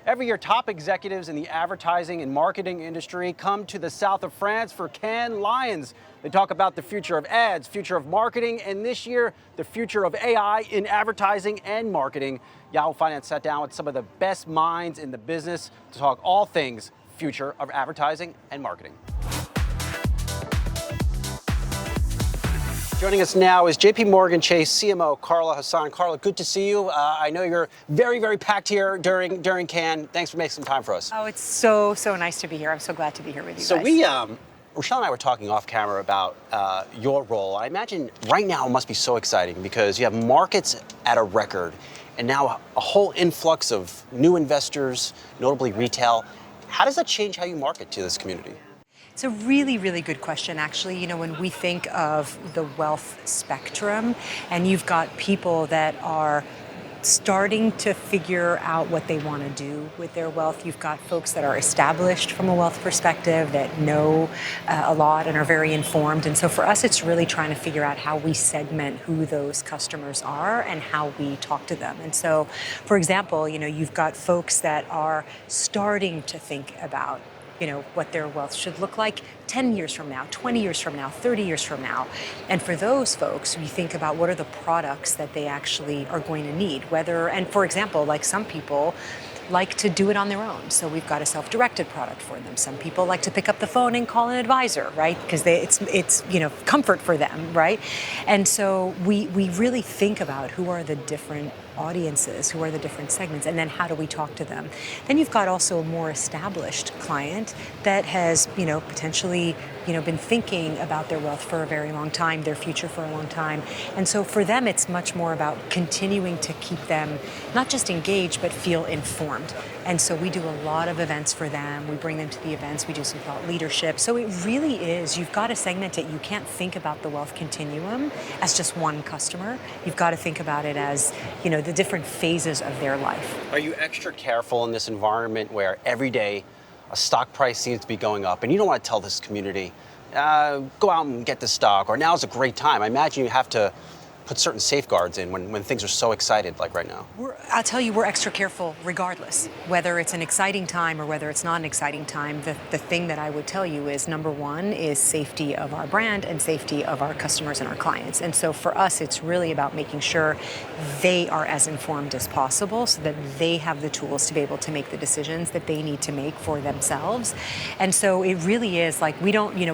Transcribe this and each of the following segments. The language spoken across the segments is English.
Every year, top executives in the advertising and marketing industry come to the south of France for Cannes Lions. They talk about the future of ads, future of marketing, and this year, the future of AI in advertising and marketing. Yahoo Finance sat down with some of the best minds in the business to talk all things future of advertising and marketing. Joining us now is JPMorgan Chase CMO Carla Hasan. Carla, good to see you. I know you're very, very packed here during Cannes. Thanks for making some time for us. Oh, it's so nice to be here. I'm so glad to be here with you so guys. Rachelle and I were talking off camera about your role. I imagine right now it must be so exciting because you have markets at a record and now a whole influx of new investors, notably retail. How does that change how you market to this community? It's a really, really good question, actually. You know, when we think of the wealth spectrum and you've got people that are starting to figure out what they want to do with their wealth. You've got folks that are established from a wealth perspective that know a lot and are very informed. And so for us, it's really trying to figure out how we segment who those customers are and how we talk to them. And so, for example, you know, you've got folks that are starting to think about what their wealth should look like 10 years from now, 20 years from now, 30 years from now. And for those folks, we think about what are the products that they actually are going to need, and for example, like some people like to do it on their own. So we've got a self-directed product for them. Some people like to pick up the phone and call an advisor, right? Because it's comfort for them, right? And so we really think about who are the different audiences, who are the different segments, and then how do we talk to them. Then you've got also a more established client that has, potentially, been thinking about their wealth for a very long time, their future for a long time. And so for them, it's much more about continuing to keep them not just engaged, but feel informed. And so we do a lot of events for them. We bring them to the events. We do some thought leadership. So it really is, you've got to segment it. You can't think about the wealth continuum as just one customer. You've got to think about it as, the different phases of their life. Are you extra careful in this environment where every day a stock price seems to be going up and you don't want to tell this community, go out and get the stock, or now's a great time? I imagine you have to put certain safeguards in when things are so excited like right now. I'll tell you, we're extra careful regardless, whether it's an exciting time or whether it's not an exciting time. The thing that I would tell you is, number one is safety of our brand and safety of our customers and our clients. And so for us, it's really about making sure they are as informed as possible so that they have the tools to be able to make the decisions that they need to make for themselves. And so it really is like, we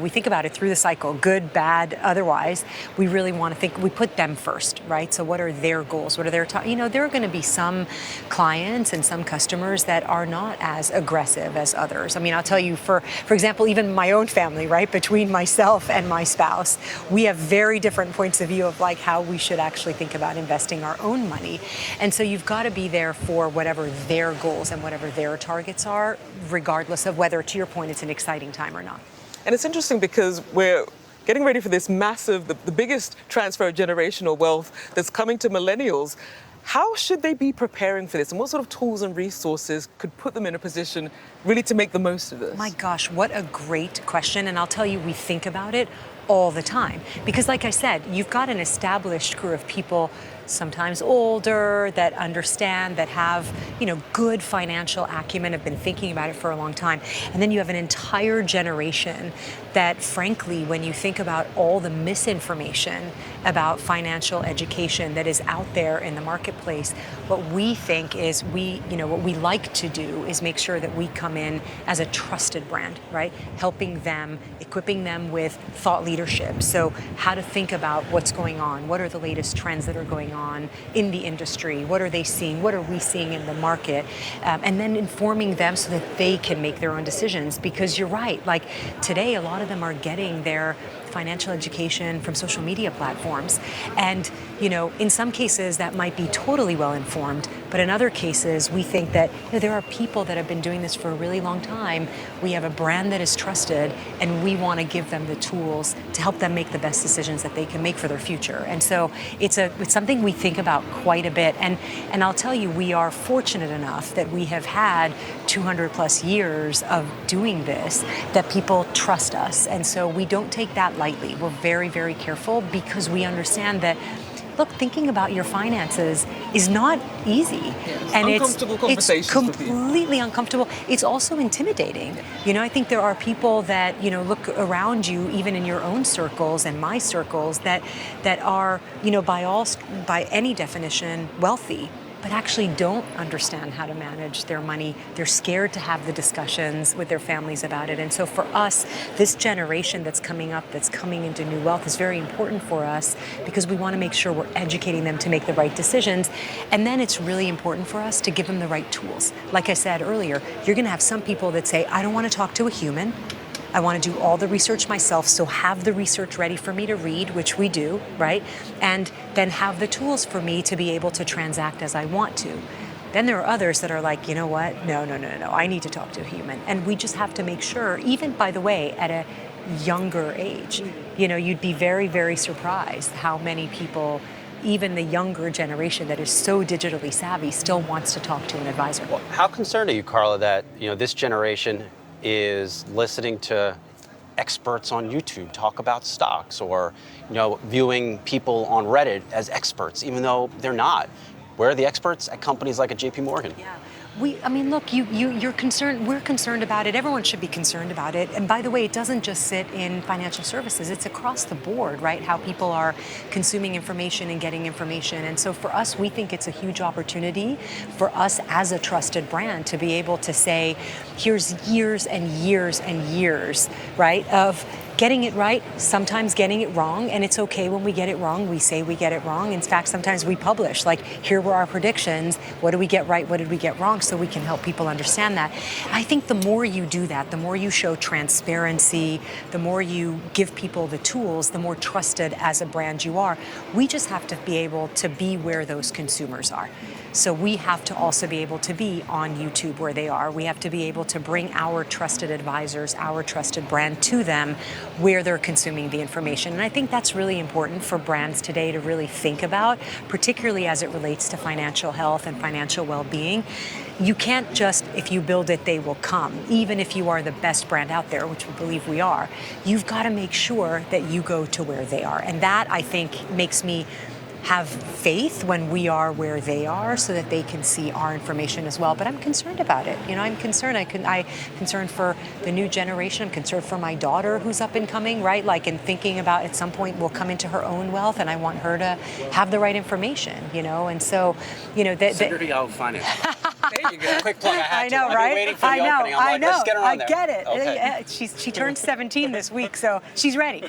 think about it through the cycle, good, bad, otherwise. We really want to think, we put them first, right? So what are their goals? What are their, there are going to be some clients and some customers that are not as aggressive as others. I mean, I'll tell you, for example, even my own family, right? Between myself and my spouse, we have very different points of view of like how we should actually think about investing our own money. And so you've got to be there for whatever their goals and whatever their targets are, regardless of whether, to your point, it's an exciting time or not. And it's interesting because we're getting ready for this massive, the biggest transfer of generational wealth that's coming to millennials. How should they be preparing for this? And what sort of tools and resources could put them in a position really to make the most of this? My gosh, what a great question. And I'll tell you, we think about it all the time. Because like I said, you've got an established crew of people, sometimes older, that understand, that have, good financial acumen, have been thinking about it for a long time. And then you have an entire generation that, frankly, when you think about all the misinformation about financial education that is out there in the marketplace, what we think is what we like to do is make sure that we come in as a trusted brand, right? Helping them, equipping them with thought leadership. So how to think about what's going on, what are the latest trends that are going on in the industry, what are they seeing, what are we seeing in the market, and then informing them so that they can make their own decisions. Because you're right, like today a lot of them are getting their financial education from social media platforms. And, in some cases that might be totally well informed, but in other cases we think that there are people that have been doing this for a really long time. We have a brand that is trusted and we want to give them the tools to help them make the best decisions that they can make for their future. And so it's something we think about quite a bit. And I'll tell you, we are fortunate enough that we have had 200 plus years of doing this, that people trust us. And so we don't take that lightly. We're very, very careful because we understand that look, thinking about your finances is not easy. Yes. And Uncomfortable conversations it's with people. completely uncomfortable. It's also intimidating. I think there are people that, look around you, even in your own circles and my circles, that are, by any definition, wealthy, but actually don't understand how to manage their money. They're scared to have the discussions with their families about it. And so for us, this generation that's coming up, that's coming into new wealth, is very important for us because we want to make sure we're educating them to make the right decisions. And then it's really important for us to give them the right tools. Like I said earlier, you're going to have some people that say, I don't want to talk to a human. I want to do all the research myself, so have the research ready for me to read, which we do, right? And then have the tools for me to be able to transact as I want to. Then there are others that are like, you know what? No, I need to talk to a human. And we just have to make sure, even, by the way, at a younger age, you'd be very, very surprised how many people, even the younger generation that is so digitally savvy, still wants to talk to an advisor. Well, how concerned are you, Carla, that this generation is listening to experts on YouTube talk about stocks, or viewing people on Reddit as experts, even though they're not? Where are the experts? At companies like a JPMorgan. Yeah. Look, you're concerned. We're concerned about it. Everyone should be concerned about it. And by the way, it doesn't just sit in financial services. It's across the board, right? How people are consuming information and getting information. And so for us, we think it's a huge opportunity for us as a trusted brand to be able to say, here's years and years and years, right, of getting it right, sometimes getting it wrong, and it's okay when we get it wrong. We say we get it wrong. In fact, sometimes we publish, like, here were our predictions. What did we get right? What did we get wrong? So we can help people understand that. I think the more you do that, the more you show transparency, the more you give people the tools, the more trusted as a brand you are. We just have to be able to be where those consumers are. So we have to also be able to be on YouTube where they are. We have to be able to bring our trusted advisors, our trusted brand to them where they're consuming the information. And I think that's really important for brands today to really think about, particularly as it relates to financial health and financial well-being. You can't just, if you build it, they will come. Even if you are the best brand out there, which we believe we are, you've got to make sure that you go to where they are. And that, I think, makes me have faith when we are where they are so that they can see our information as well. But I'm concerned about it. I'm concerned. I'm concerned for the new generation. I'm concerned for my daughter who's up and coming, right? Like, and thinking about at some point will come into her own wealth, and I want her to have the right information, And so, Send her to Yahoo Finance. There you go. Quick plug. I know, I've right? been waiting for the opening. I'm like, let's get her on there. I get it. Okay. She turned 17 this week, so she's ready.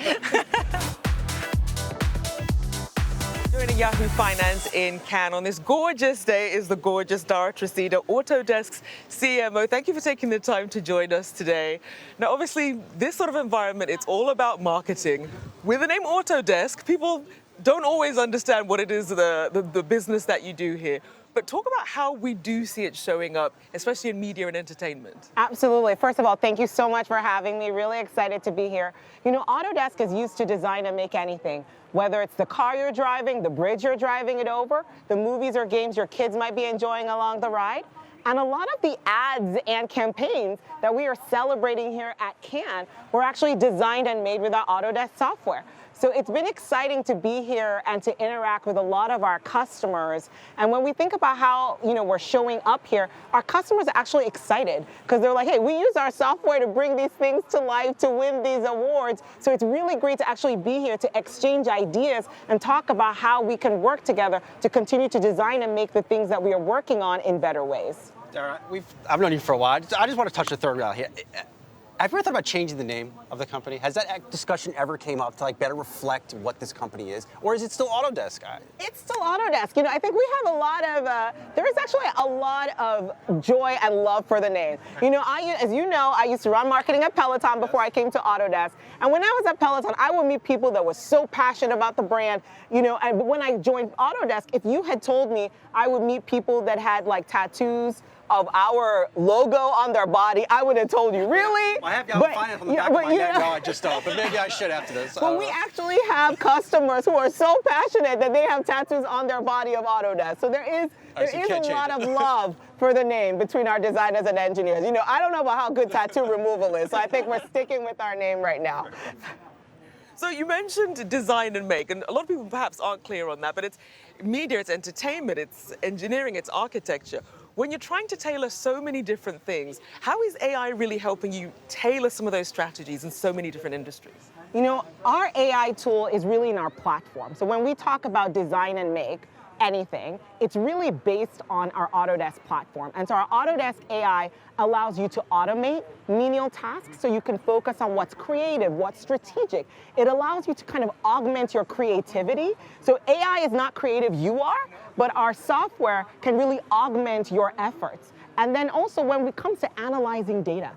Joining Yahoo Finance in Cannes on this gorgeous day is the gorgeous Dara, Autodesk's CMO. Thank you for taking the time to join us today. Now, obviously, this sort of environment, it's all about marketing. With the name Autodesk, people don't always understand what it is, the business that you do here. But talk about how we do see it showing up, especially in media and entertainment. Absolutely. First of all, thank you so much for having me. Really excited to be here. Autodesk is used to design and make anything, whether it's the car you're driving, the bridge you're driving it over, the movies or games your kids might be enjoying along the ride. And a lot of the ads and campaigns that we are celebrating here at Cannes were actually designed and made with our Autodesk software. So it's been exciting to be here and to interact with a lot of our customers. And when we think about how we're showing up here, our customers are actually excited because they're like, hey, we use our software to bring these things to life, to win these awards. So it's really great to actually be here to exchange ideas and talk about how we can work together to continue to design and make the things that we are working on in better ways. Dara, I've known you for a while. I just want to touch the third rail here. Have you ever thought about changing the name of the company? Has that discussion ever came up to better reflect what this company is? Or is it still Autodesk? It's still Autodesk. I think we have a lot of, there is actually a lot of joy and love for the name. As you know, I used to run marketing at Peloton before I came to Autodesk. And when I was at Peloton, I would meet people that were so passionate about the brand, and when I joined Autodesk, if you had told me I would meet people that had tattoos of our logo on their body, I would have told you, really? I have Yahoo Finance on the back of my neck. No, I just don't. But maybe I should after this. But we actually have customers who are so passionate that they have tattoos on their body of Autodesk. So there is a lot of love for the name between our designers and engineers. I don't know about how good tattoo removal is, so I think we're sticking with our name right now. So you mentioned design and make, and a lot of people perhaps aren't clear on that, but it's media, it's entertainment, it's engineering, it's architecture. When you're trying to tailor so many different things, how is AI really helping you tailor some of those strategies in so many different industries? You know, our AI tool is really in our platform. So when we talk about design and make anything, it's really based on our Autodesk platform. And so our Autodesk AI allows you to automate menial tasks so you can focus on what's creative, what's strategic. It allows you to kind of augment your creativity. So AI is not creative, you are, but our software can really augment your efforts. And then also when it comes to analyzing data,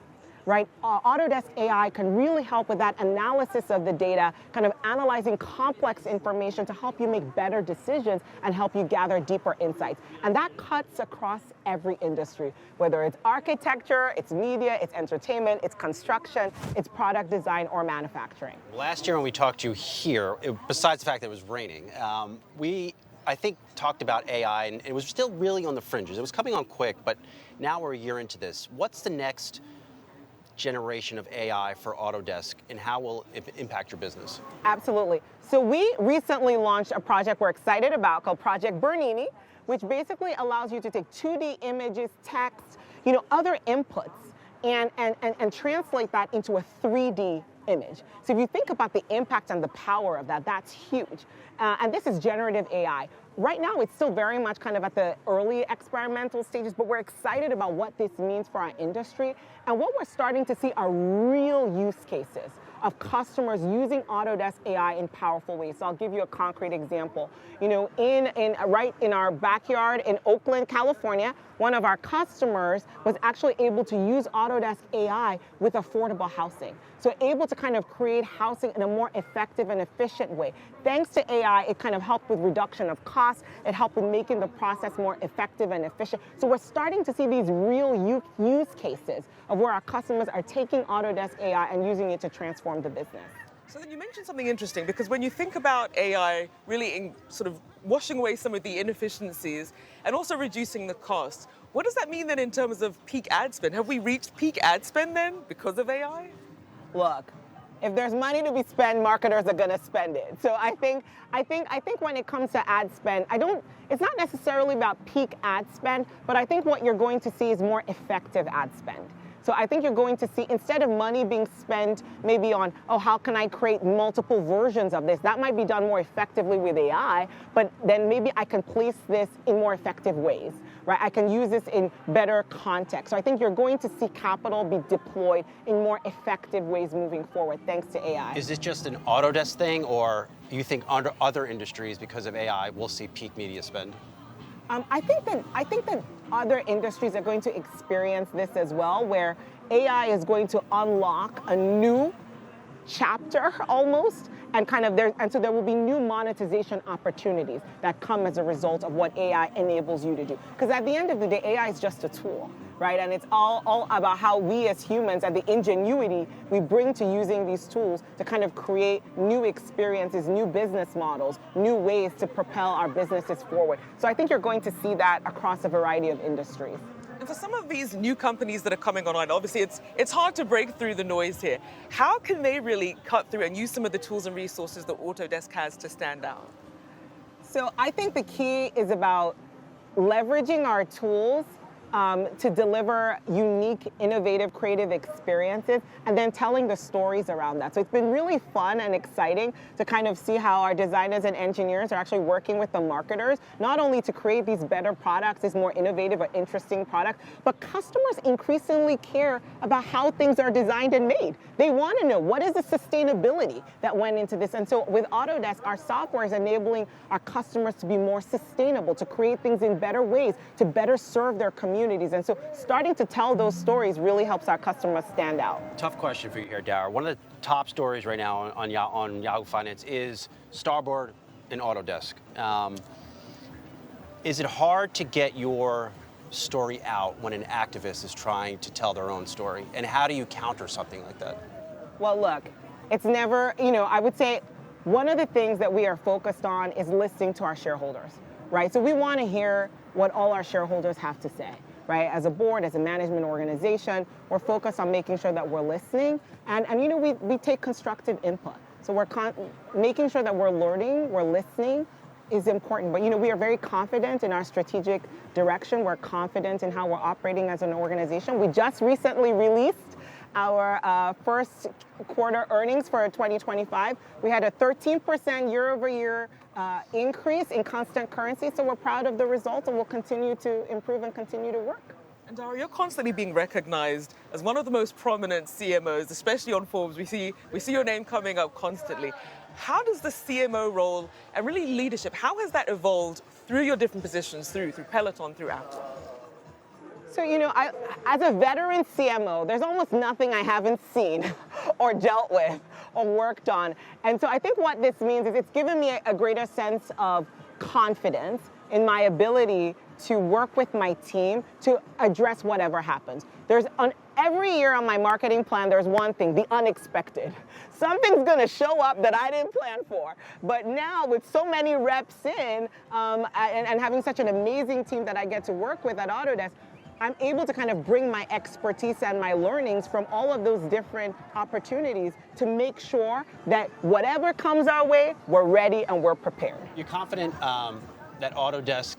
right? Autodesk AI can really help with that analysis of the data, kind of analyzing complex information to help you make better decisions and help you gather deeper insights. And that cuts across every industry, whether it's architecture, it's media, it's entertainment, it's construction, it's product design or manufacturing. Last year when we talked to you here, besides the fact that it was raining, we, I think, talked about AI, and it was still really on the fringes. It was coming on quick, but now we're a year into this. What's the next generation of AI for Autodesk, and how will it impact your business? Absolutely. So we recently launched a project we're excited about called Project Bernini, which basically allows you to take 2D images, text, other inputs, and translate that into a 3D image. So if you think about the impact and the power of that, that's huge. And this is generative AI. Right now, it's still very much kind of at the early experimental stages, but we're excited about what this means for our industry. And what we're starting to see are real use cases of customers using Autodesk AI in powerful ways. So I'll give you a concrete example. Right in our backyard in Oakland, California, one of our customers was actually able to use Autodesk AI with affordable housing. So able to kind of create housing in a more effective and efficient way. Thanks to AI, it kind of helped with reduction of costs. It helped with making the process more effective and efficient. So we're starting to see these real use cases of where our customers are taking Autodesk AI and using it to transform the business. So then you mentioned something interesting, because when you think about AI really in sort of washing away some of the inefficiencies and also reducing the costs, what does that mean then in terms of peak ad spend? Have we reached peak ad spend then because of AI? Look, if there's money to be spent, marketers are going to spend it. So I think when it comes to ad spend, it's not necessarily about peak ad spend, but I think what you're going to see is more effective ad spend. So I think you're going to see, instead of money being spent maybe on, how can I create multiple versions of this? That might be done more effectively with AI, but then maybe I can place this in more effective ways, right? I can use this in better context. So I think you're going to see capital be deployed in more effective ways moving forward, thanks to AI. Is this just an Autodesk thing, or you think under other industries, because of AI, we'll see peak media spend? I think that other industries are going to experience this as well, where AI is going to unlock a new chapter almost, and so there will be new monetization opportunities that come as a result of what AI enables you to do. Because at the end of the day, AI is just a tool, right? And it's all about how we as humans and the ingenuity we bring to using these tools to kind of create new experiences, new business models, new ways to propel our businesses forward. So I think you're going to see that across a variety of industries. And for some of these new companies that are coming online, obviously it's hard to break through the noise here. How can they really cut through and use some of the tools and resources that Autodesk has to stand out? So I think the key is about leveraging our tools to deliver unique, innovative, creative experiences, and then telling the stories around that. So it's been really fun and exciting to kind of see how our designers and engineers are actually working with the marketers, not only to create these better products, these more innovative or interesting products, but customers increasingly care about how things are designed and made. They want to know, what is the sustainability that went into this? And so with Autodesk, our software is enabling our customers to be more sustainable, to create things in better ways, to better serve their communities. And so starting to tell those stories really helps our customers stand out. Tough question for you here, Dara. One of the top stories right now on Yahoo Finance is Starboard and Autodesk. Is it hard to get your story out when an activist is trying to tell their own story? And how do you counter something like that? Well, look, it's never, I would say one of the things that we are focused on is listening to our shareholders, right? So we want to hear what all our shareholders have to say, right? As a board, as a management organization, we're focused on making sure that we're listening, and we take constructive input. So we're making sure that we're learning, we're listening is important. But we are very confident in our strategic direction. We're confident in how we're operating as an organization. We just recently released our first quarter earnings for 2025. We had a 13% year-over-year increase in constant currency. So we're proud of the results, and we'll continue to improve and continue to work. And Dara, you're constantly being recognized as one of the most prominent CMOs, especially on Forbes. We see your name coming up constantly. How does the CMO role and really leadership, how has that evolved through your different positions, through Peloton, through Apple? So, as a veteran CMO, there's almost nothing I haven't seen or dealt with or worked on. And so I think what this means is it's given me a greater sense of confidence in my ability to work with my team to address whatever happens. Every year on my marketing plan, there's one thing, the unexpected. Something's gonna show up that I didn't plan for. But now with so many reps in and having such an amazing team that I get to work with at Autodesk, I'm able to kind of bring my expertise and my learnings from all of those different opportunities to make sure that whatever comes our way, we're ready and we're prepared. You're confident that Autodesk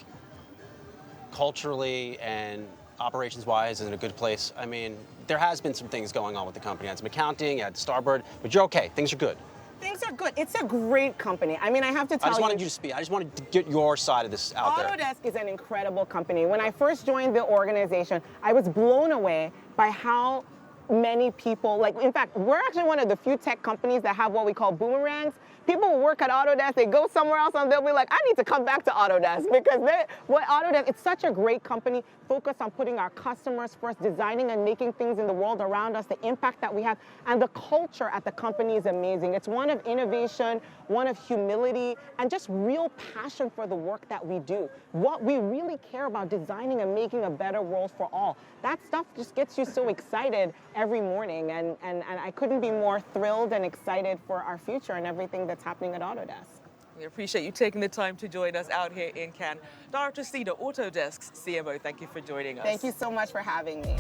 culturally and operations-wise is in a good place? I mean, there has been some things going on with the company. You had some accounting, you had Starboard, but you're okay. Things are good. Things are good. It's a great company. I mean, I have to tell you. I just wanted you to speak. I just wanted to get your side of this out there. Autodesk is an incredible company. When I first joined the organization, I was blown away by how many people, in fact, we're actually one of the few tech companies that have what we call boomerangs. People will work at Autodesk, they go somewhere else, and they'll be like, I need to come back to Autodesk because Autodesk, it's such a great company, focused on putting our customers first, designing and making things in the world around us, the impact that we have, and the culture at the company is amazing. It's one of innovation, one of humility, and just real passion for the work that we do. What we really care about, designing and making a better world for all. That stuff just gets you so excited every morning, and I couldn't be more thrilled and excited for our future and everything that's happening at Autodesk. We appreciate you taking the time to join us out here in Cannes. Dara Treseder, Autodesk's CMO, thank you for joining us. Thank you so much for having me.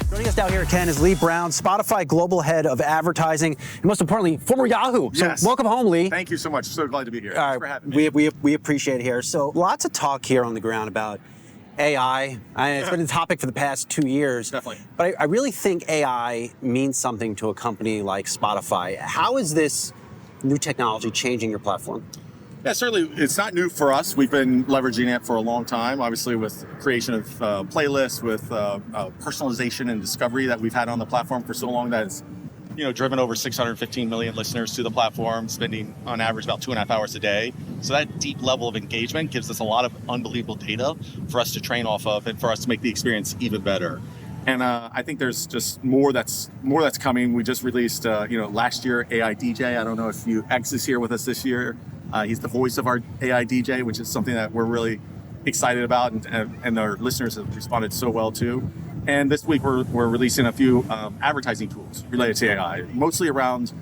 Joining us down here at Cannes is Lee Brown, Spotify Global Head of Advertising, and most importantly, former Yahoo. So Yes. welcome home, Lee. Thank you so much. So glad to be here. All Thanks for right, having me. we appreciate it here. So lots of talk here on the ground about AI. It's been a topic for the past 2 years. Definitely. But I really think AI means something to a company like Spotify. How is this new technology changing your platform? Yeah, certainly. It's not new for us. We've been leveraging it for a long time, obviously with creation of playlists, with personalization and discovery that we've had on the platform for so long that it's driven over 615 million listeners to the platform, spending on average about 2.5 hours a day. So that deep level of engagement gives us a lot of unbelievable data for us to train off of and for us to make the experience even better. And I think there's just more that's coming. We just released, last year AI DJ. I don't know if X is here with us this year. He's the voice of our AI DJ, which is something that we're really excited about, and our listeners have responded so well to. And this week we're releasing a few advertising tools related to AI, mostly around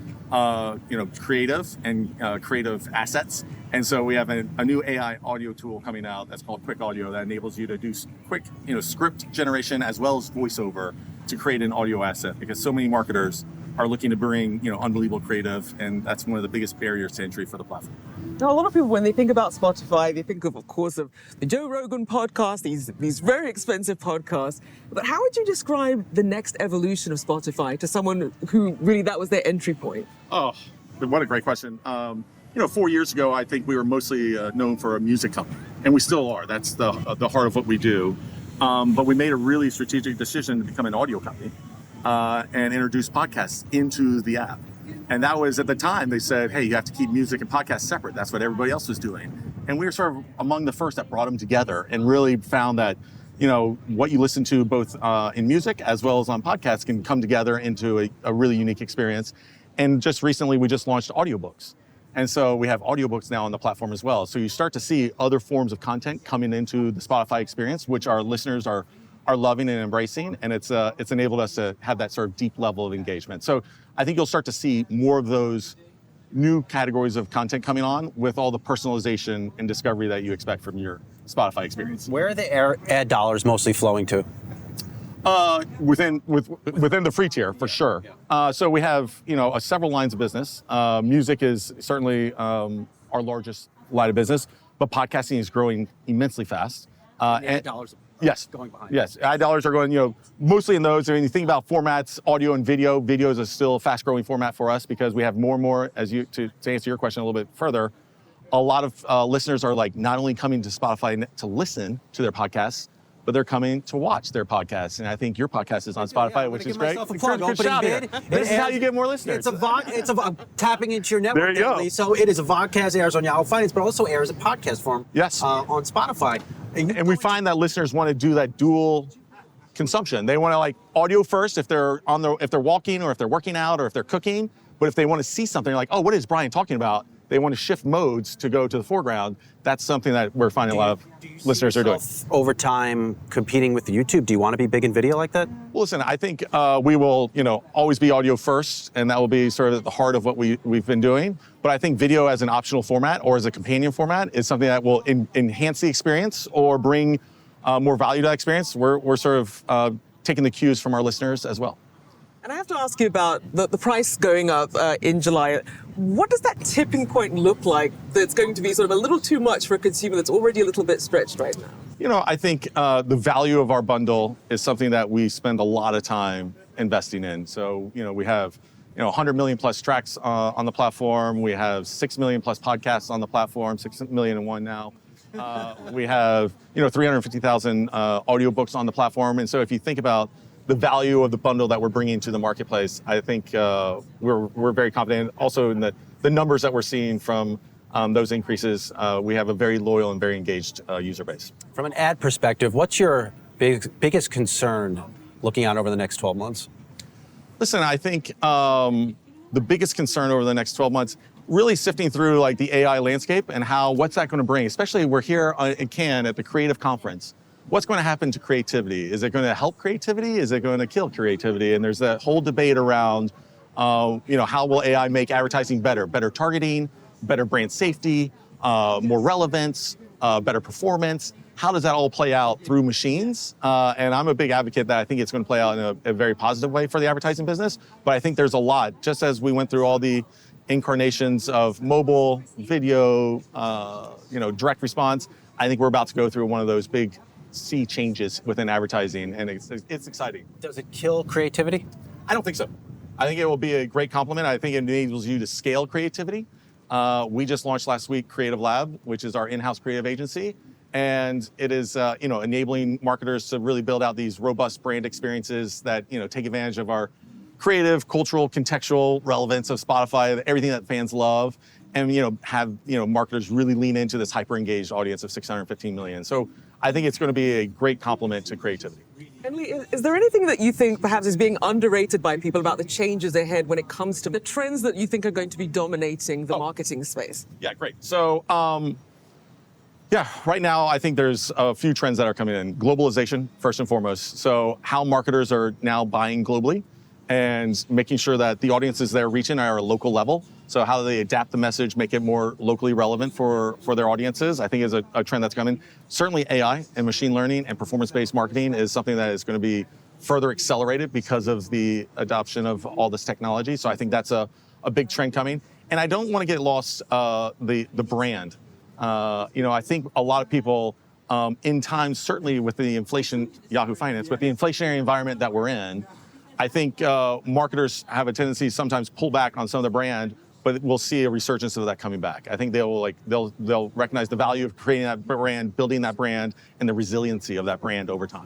creative and creative assets. And so we have a new AI audio tool coming out that's called Quick Audio that enables you to do quick script generation as well as voiceover to create an audio asset, because so many marketers are looking to bring unbelievable creative, and that's one of the biggest barriers to entry for the platform. Now, a lot of people, when they think about Spotify, they think of course, of the Joe Rogan podcast, these very expensive podcasts. But how would you describe the next evolution of Spotify to someone who really that was their entry point? Oh, what a great question. 4 years ago, I think we were mostly known for a music company, and we still are. That's the heart of what we do. But we made a really strategic decision to become an audio company and introduce podcasts into the app. And that was, at the time, they said, hey, you have to keep music and podcasts separate. That's what everybody else was doing. And we were sort of among the first that brought them together and really found that, what you listen to both in music as well as on podcasts can come together into a really unique experience. And just recently, we just launched audiobooks. And so we have audiobooks now on the platform as well. So you start to see other forms of content coming into the Spotify experience, which our listeners are loving and embracing, and it's enabled us to have that sort of deep level of engagement. So I think you'll start to see more of those new categories of content coming on with all the personalization and discovery that you expect from your Spotify experience. Where are the ad dollars mostly flowing to? Within the free tier, for sure. So we have several lines of business. Music is certainly our largest line of business, but podcasting is growing immensely fast. And dollars. Yes. Going behind. Yes. Ad dollars are going, mostly in those. I mean, you think about formats, audio and video. Video is still a fast-growing format for us because we have more and more, to answer your question a little bit further, a lot of listeners are like not only coming to Spotify to listen to their podcasts, but they're coming to watch their podcasts. And I think your podcast is on Spotify, which is great. Myself a plug, Good opening shout bid. here. This is how you get more listeners. It's tapping into your network. There you go. Definitely. So it is a vodcast, airs on Yahoo Finance, but also airs in podcast form. Yes. On Spotify. And we find that listeners want to do that dual consumption. They want to like audio first if they're walking or if they're working out or if they're cooking. But if they want to see something like, oh, what is Brian talking about? They want to shift modes to go to the foreground. That's something that we're finding a lot of listeners are doing. Over time, competing with YouTube, do you want to be big in video like that? Well, listen, I think we will, always be audio first, and that will be sort of at the heart of what we've been doing. But I think video as an optional format or as a companion format is something that will enhance the experience or bring more value to that experience. We're sort of taking the cues from our listeners as well. And I have to ask you about the price going up in July. What does that tipping point look like that's going to be sort of a little too much for a consumer that's already a little bit stretched right now? I think the value of our bundle is something that we spend a lot of time investing in. So, we have 100 million plus tracks on the platform. We have 6 million plus podcasts on the platform, 6 million and one now. We have 350,000 audiobooks on the platform. And so if you think about the value of the bundle that we're bringing to the marketplace, I think we're very confident. Also in the numbers that we're seeing from those increases, we have a very loyal and very engaged user base. From an ad perspective, what's your biggest concern looking out over the next 12 months? Listen, I think the biggest concern over the next 12 months, really sifting through like the AI landscape and what's that going to bring, especially we're here in Cannes at the Creative Conference. What's going to happen to creativity? Is it going to help creativity? Is it going to kill creativity? And there's that whole debate around, how will AI make advertising better? Better targeting, better brand safety, more relevance, better performance. How does that all play out through machines? And I'm a big advocate that I think it's going to play out in a very positive way for the advertising business. But I think there's a lot, just as we went through all the incarnations of mobile, video, direct response, I think we're about to go through one of those big sea changes within advertising, and it's exciting. Does it kill creativity? I don't think so. I think it will be a great complement. I think it enables you to scale creativity. We just launched last week Creative Lab, which is our in-house creative agency, and it is enabling marketers to really build out these robust brand experiences that take advantage of our creative, cultural, contextual relevance of Spotify, everything that fans love, and have marketers really lean into this hyper-engaged audience of 615 million. So I think it's going to be a great complement to creativity. And Lee, is there anything that you think perhaps is being underrated by people about the changes ahead when it comes to the trends that you think are going to be dominating the marketing space? Yeah, great. So, right now I think there's a few trends that are coming in. Globalization, first and foremost. So how marketers are now buying globally and making sure that the audiences they're reaching are at a local level. So how do they adapt the message, make it more locally relevant for their audiences, I think is a trend that's coming. Certainly AI and machine learning and performance-based marketing is something that is going to be further accelerated because of the adoption of all this technology. So I think that's a big trend coming. And I don't want to get lost the brand. I think a lot of people in times, certainly with the inflation, Yahoo Finance, with the inflationary environment that we're in, I think marketers have a tendency to sometimes pull back on some of the brand, but we'll see a resurgence of that coming back. I think they'll recognize the value of creating that brand, building that brand, and the resiliency of that brand over time.